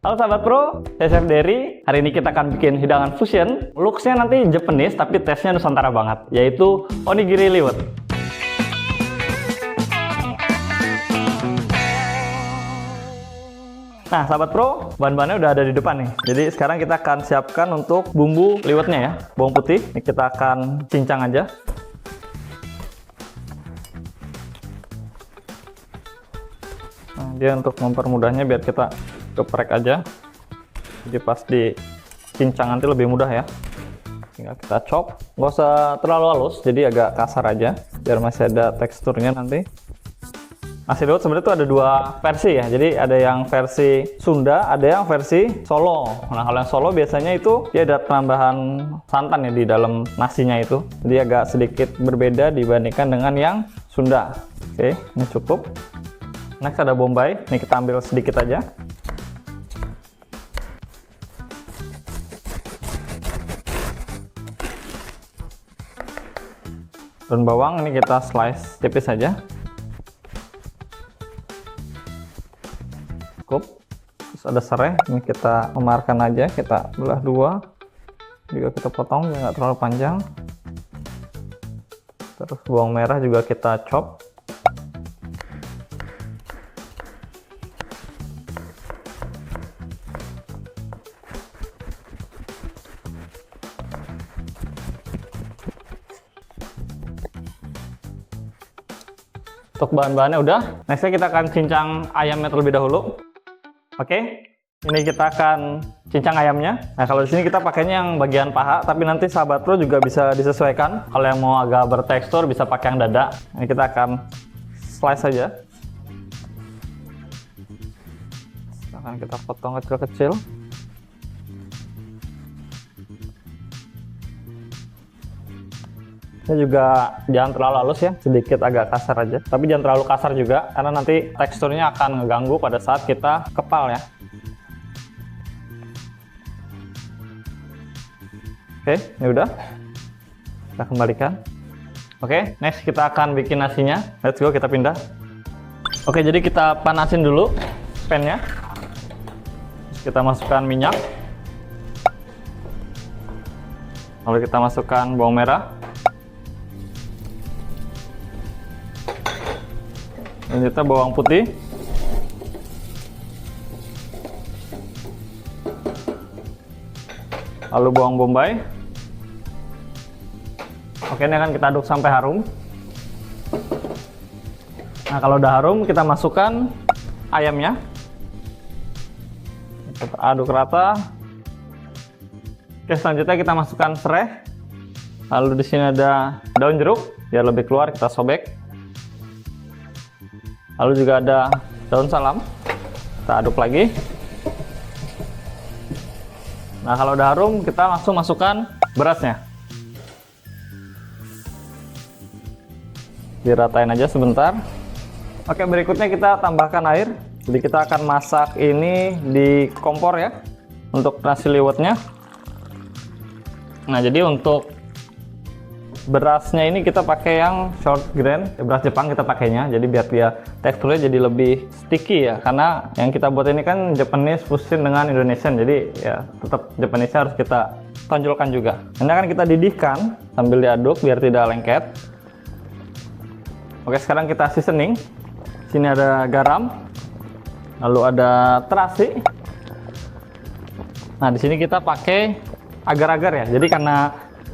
Halo sahabat pro, saya Chef Dery. Hari ini kita akan bikin hidangan fusion. Looks-nya nanti Japanese, tapi taste-nya Nusantara banget, yaitu onigiri liwet. Nah sahabat pro, bahan-bahannya udah ada di depan nih. Jadi sekarang kita akan siapkan untuk bumbu liwetnya ya. Bawang putih, ini kita akan cincang aja. Nah, dia untuk mempermudahnya biar kita geprek aja, jadi pas dicincang nanti lebih mudah ya. Tinggal kita chop, nggak usah terlalu halus, jadi agak kasar aja biar masih ada teksturnya nanti. Nasi liwet sebenarnya tuh ada dua versi ya, jadi ada yang versi Sunda, ada yang versi Solo. Nah kalau yang Solo biasanya itu dia ada penambahan santan ya di dalam nasinya itu, jadi agak sedikit berbeda dibandingkan dengan yang Sunda. Oke, ini cukup. Next ada bombay, ini kita ambil sedikit aja. Daun bawang ini kita slice tipis saja. Cukup. Terus ada serai, ini kita memarkan aja, kita belah dua. Juga kita potong, nggak terlalu panjang. Terus bawang merah juga kita chop. Untuk bahan-bahannya udah, nextnya kita akan cincang ayamnya terlebih dahulu. Oke, ini kita akan cincang ayamnya. Nah kalau di sini kita pakainya yang bagian paha, tapi nanti sahabat pro juga bisa disesuaikan. Kalau yang mau agak bertekstur bisa pakai yang dada. Ini kita akan slice saja. Akan kita potong kecil-kecil. Ini juga jangan terlalu halus ya, sedikit agak kasar aja. Tapi jangan terlalu kasar juga, karena nanti teksturnya akan ngeganggu pada saat kita kepal ya. Oke, ini udah. Kita kembalikan. Oke, next kita akan bikin nasinya. Let's go, kita pindah. Oke, jadi kita panasin dulu pan-nya. Kita masukkan minyak. Lalu kita masukkan bawang merah. Selanjutnya bawang putih, lalu bawang bombay. Oke, ini akan kita aduk sampai harum. Nah kalau udah harum kita masukkan ayamnya, kita aduk rata. Oke, selanjutnya kita masukkan serai. Lalu di sini ada daun jeruk, biar lebih keluar kita sobek. Lalu juga ada daun salam, kita aduk lagi. Nah kalau udah harum kita langsung masukkan berasnya. Diratain aja sebentar. Oke, berikutnya kita tambahkan air. Jadi kita akan masak ini di kompor ya, untuk nasi liwetnya. Nah jadi untuk berasnya ini kita pakai yang short grain, beras Jepang kita pakainya, jadi biar dia teksturnya jadi lebih sticky ya, karena yang kita buat ini kan Japanese fusion dengan Indonesian, jadi ya tetap Japanese harus kita tonjolkan juga. Ini akan kita didihkan sambil diaduk biar tidak lengket. Oke, sekarang kita seasoning. Sini ada garam, lalu ada terasi. Nah di sini kita pakai agar-agar ya, jadi karena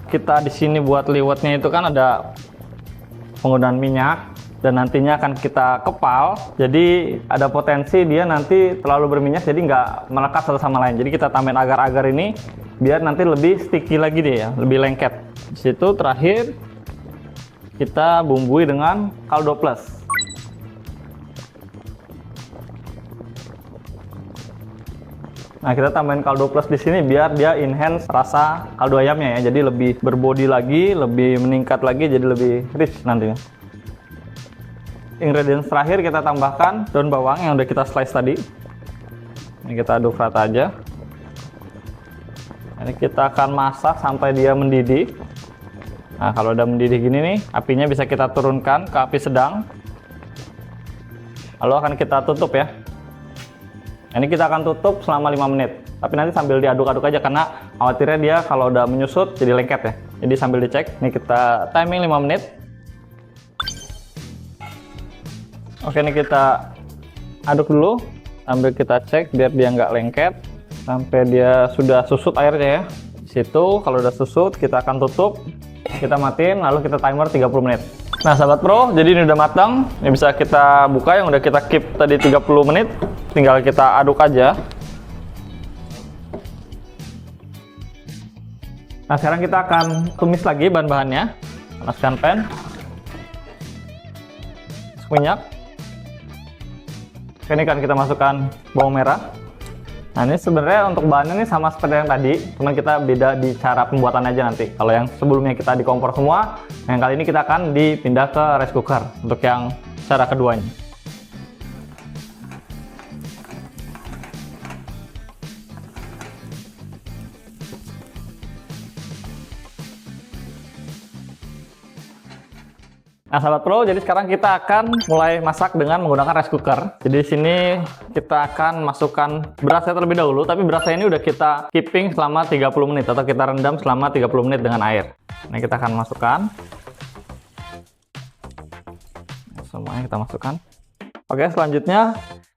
kita di sini buat liwetnya itu kan ada penggunaan minyak dan nantinya akan kita kepal, jadi ada potensi dia nanti terlalu berminyak jadi nggak melekat satu sama lain. Jadi kita tambahin agar-agar ini biar nanti lebih sticky lagi deh ya, lebih lengket. Di situ terakhir kita bumbui dengan kaldu plus. Nah kita tambahin kaldu plus di sini biar dia enhance rasa kaldu ayamnya ya, jadi lebih berbody lagi, lebih meningkat lagi, jadi lebih rich nantinya. Ingredients terakhir kita tambahkan daun bawang yang udah kita slice tadi. Ini kita aduk rata aja. Ini kita akan masak sampai dia mendidih. Nah kalau udah mendidih gini nih, apinya bisa kita turunkan ke api sedang. Lalu akan kita tutup ya. Nah, ini kita akan tutup selama 5 menit. Tapi nanti sambil diaduk-aduk aja karena khawatirnya dia kalau udah menyusut jadi lengket ya. Jadi sambil dicek. Ini kita timing 5 menit. Oke, ini kita aduk dulu sambil kita cek biar dia nggak lengket sampai dia sudah susut airnya ya. Di situ kalau udah susut kita akan tutup, kita matiin, lalu kita timer 30 menit. Nah sahabat pro, jadi ini udah matang. Ini bisa kita buka yang udah kita keep tadi 30 menit. Tinggal kita aduk aja. Nah sekarang kita akan tumis lagi bahan-bahannya. Panaskan pan, minyak. Ini kan kita masukkan bawang merah. Nah ini sebenarnya untuk bahannya ini sama seperti yang tadi, cuman kita beda di cara pembuatan aja nanti. Kalau yang sebelumnya kita di kompor semua, yang kali ini kita akan dipindah ke rice cooker untuk yang cara keduanya. Nah sahabat pro, jadi sekarang kita akan mulai masak dengan menggunakan rice cooker. Jadi di sini kita akan masukkan berasnya terlebih dahulu, tapi berasnya ini udah kita keeping selama 30 menit atau kita rendam selama 30 menit dengan air. Nah kita akan masukkan. Semuanya kita masukkan. Oke, selanjutnya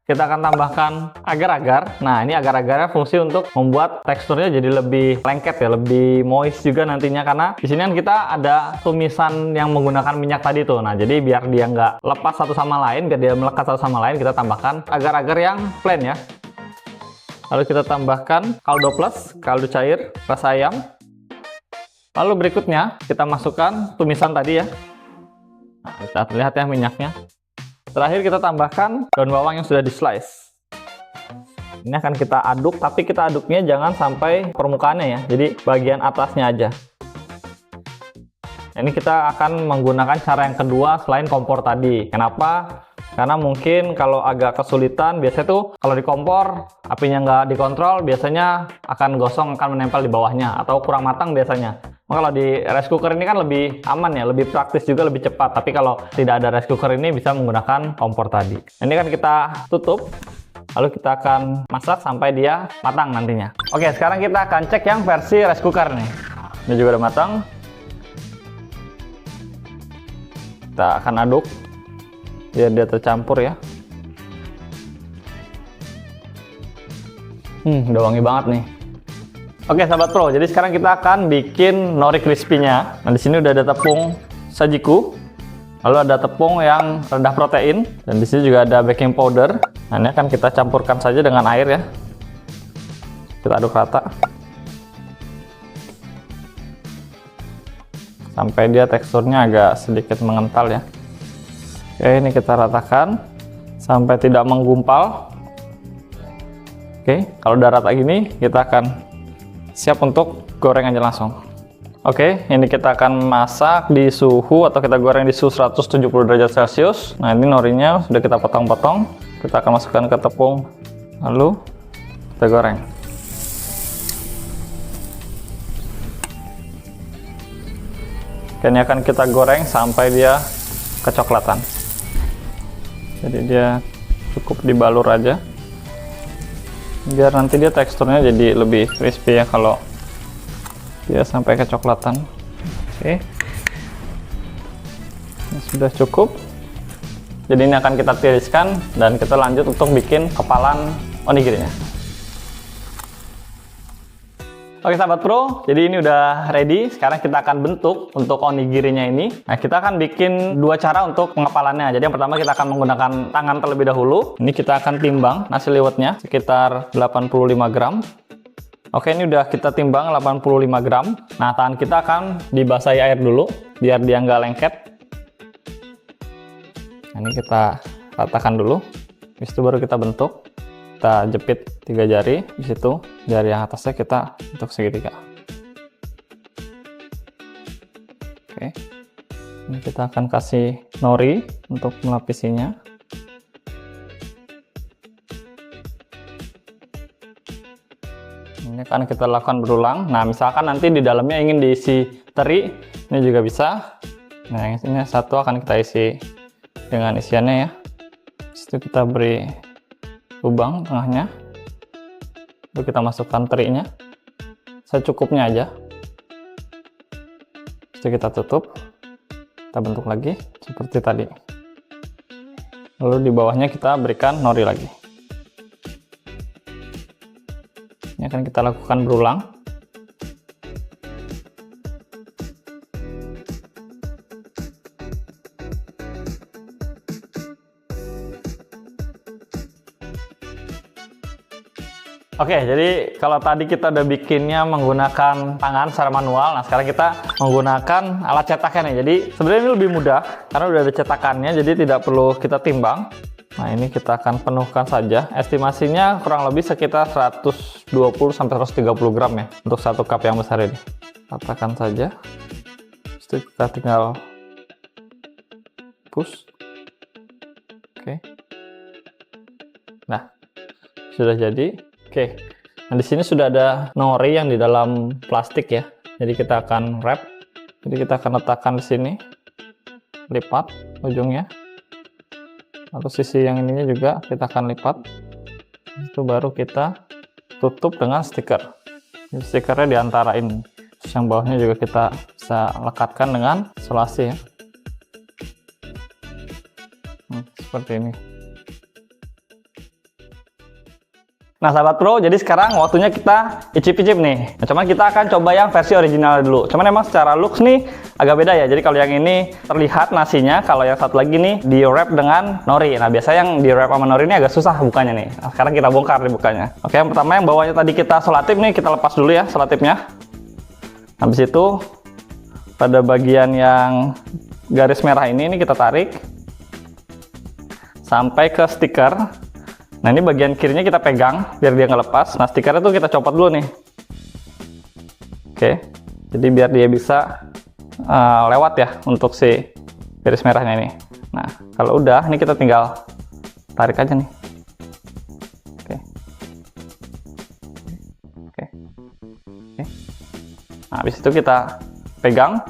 kita akan tambahkan agar-agar. Nah, ini agar-agarnya fungsi untuk membuat teksturnya jadi lebih lengket ya, lebih moist juga nantinya karena di sini kan kita ada tumisan yang menggunakan minyak tadi tuh. Nah, jadi biar dia nggak lepas satu sama lain, biar dia melekat satu sama lain, kita tambahkan agar-agar yang plain ya. Lalu kita tambahkan kaldu plus, kaldu cair, rasa ayam. Lalu berikutnya kita masukkan tumisan tadi ya. Nah, bisa terlihat ya minyaknya. Terakhir kita tambahkan daun bawang yang sudah di slice. Ini akan kita aduk, tapi kita aduknya jangan sampai permukaannya ya. Jadi bagian atasnya aja. Ini kita akan menggunakan cara yang kedua selain kompor tadi. Kenapa? Karena mungkin kalau agak kesulitan, biasanya tuh kalau di kompor apinya nggak dikontrol, biasanya akan gosong, akan menempel di bawahnya atau kurang matang biasanya. Maka kalau di rice cooker ini kan lebih aman ya, lebih praktis juga, lebih cepat. Tapi kalau tidak ada rice cooker ini bisa menggunakan kompor tadi. Ini kan kita tutup, lalu kita akan masak sampai dia matang nantinya. Oke, sekarang kita akan cek yang versi rice cooker nih. Ini juga udah matang. Kita akan aduk biar dia tercampur ya. Udah wangi banget nih. Oke sahabat pro, jadi sekarang kita akan bikin nori crispy-nya. Nah di sini udah ada tepung sajiku, lalu ada tepung yang rendah protein, dan di sini juga ada baking powder. Nah ini akan kita campurkan saja dengan air ya. Kita aduk rata sampai dia teksturnya agak sedikit mengental ya. Oke, ini kita ratakan sampai tidak menggumpal. Oke, kalau udah rata gini, kita akan siap untuk goreng aja langsung. Oke, ini kita akan masak di suhu atau kita goreng di suhu 170 derajat Celcius. Nah, ini norinya sudah kita potong-potong. Kita akan masukkan ke tepung, lalu kita goreng. Oke, ini akan kita goreng sampai dia kecoklatan. Jadi dia cukup dibalur aja, biar nanti dia teksturnya jadi lebih crispy ya kalau dia sampai kecoklatan. Oke, ini sudah cukup. Jadi ini akan kita tiriskan dan kita lanjut untuk bikin kepalan onigirinya. Oke sahabat pro, jadi ini udah ready. Sekarang kita akan bentuk untuk onigirinya ini. Nah kita akan bikin dua cara untuk pengepalannya. Jadi yang pertama kita akan menggunakan tangan terlebih dahulu. Ini kita akan timbang nasi liwetnya sekitar 85 gram. Oke, ini udah kita timbang 85 gram. Nah tangan kita akan dibasahi air dulu biar dia nggak lengket. Nah, ini kita ratakan dulu. Habis itu baru kita bentuk. Kita jepit 3 jari di situ, jari yang atasnya kita bentuk segitiga. Oke, ini kita akan kasih nori untuk melapisinya. Ini akan kita lakukan berulang. Nah, misalkan nanti di dalamnya ingin diisi teri, ini juga bisa. Nah, yang ini satu akan kita isi dengan isiannya ya. Habis itu kita beri lubang tengahnya. Lalu kita masukkan terinya secukupnya aja. Jadi kita tutup, kita bentuk lagi seperti tadi. Lalu di bawahnya kita berikan nori lagi. Ini akan kita lakukan berulang. Oke, jadi kalau tadi kita udah bikinnya menggunakan tangan secara manual, nah sekarang kita menggunakan alat cetaknya nih. Jadi sebenarnya ini lebih mudah karena udah ada cetakannya, jadi tidak perlu kita timbang. Nah ini kita akan penuhkan saja. Estimasinya kurang lebih sekitar 120-130 gram ya untuk satu cup yang besar ini. Ratakan saja. Terus kita tinggal push. Oke. Nah sudah jadi. Oke, nah di sini sudah ada nori yang di dalam plastik ya. Jadi kita akan wrap. Jadi kita akan letakkan di sini, lipat ujungnya. Lalu sisi yang ininya juga kita akan lipat. Itu baru kita tutup dengan stiker. Jadi stikernya di antara ini. Terus yang bawahnya juga kita bisa lekatkan dengan isolasi ya. Seperti ini. Nah sahabat pro, jadi sekarang waktunya kita icip-icip nih. Nah, cuman kita akan coba yang versi original dulu. Cuman emang secara looks nih agak beda ya. Jadi kalau yang ini terlihat nasinya, kalau yang satu lagi nih di wrap dengan nori. Nah biasanya yang di wrap sama nori ini agak susah bukanya nih. Nah, sekarang kita bongkar nih bukanya. Oke, yang pertama yang bawahnya tadi kita selotip nih, kita lepas dulu ya selotipnya. Habis itu pada bagian yang garis merah ini kita tarik sampai ke stiker. Nah ini bagian kirinya kita pegang biar dia nggak lepas. Nah stikernya tuh kita copot dulu nih. Oke, jadi biar dia bisa lewat ya untuk si garis merahnya ini. Nah kalau udah, ini kita tinggal tarik aja nih. Oke. Oke. Oke. Nah habis itu kita pegang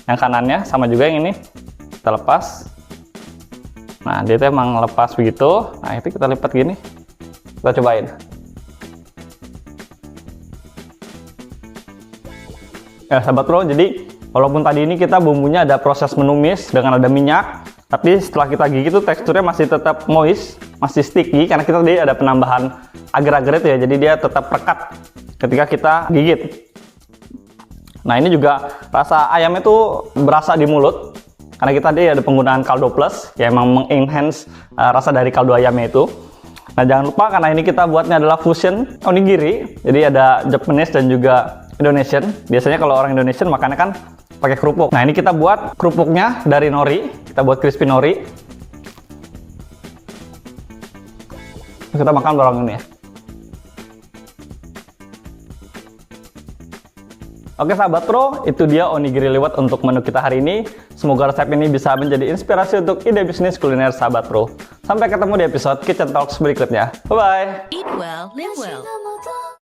yang kanannya, sama juga yang ini kita lepas. Nah dia tuh emang lepas begitu. Nah itu kita lipat gini, kita cobain. Ya sahabat pro, jadi walaupun tadi ini kita bumbunya ada proses menumis dengan ada minyak, tapi setelah kita gigit tuh teksturnya masih tetap moist, masih sticky karena kita tadi ada penambahan agar-agar itu ya, jadi dia tetap pekat ketika kita gigit. Nah ini juga rasa ayamnya tuh berasa di mulut karena kita tadi ada penggunaan kaldo plus ya, emang mengenhance rasa dari kaldu ayamnya itu. Nah jangan lupa karena ini kita buatnya adalah fusion onigiri, jadi ada Japanese dan juga Indonesian. Biasanya kalau orang Indonesian makannya kan pakai kerupuk. Nah ini kita buat kerupuknya dari nori, kita buat crispy nori. Kita makan bareng ini ya. Oke sahabat pro, itu dia onigiri liwet untuk menu kita hari ini. Semoga resep ini bisa menjadi inspirasi untuk ide bisnis kuliner sahabat pro. Sampai ketemu di episode Kitchen Talks berikutnya. Bye bye. Eat well, live well.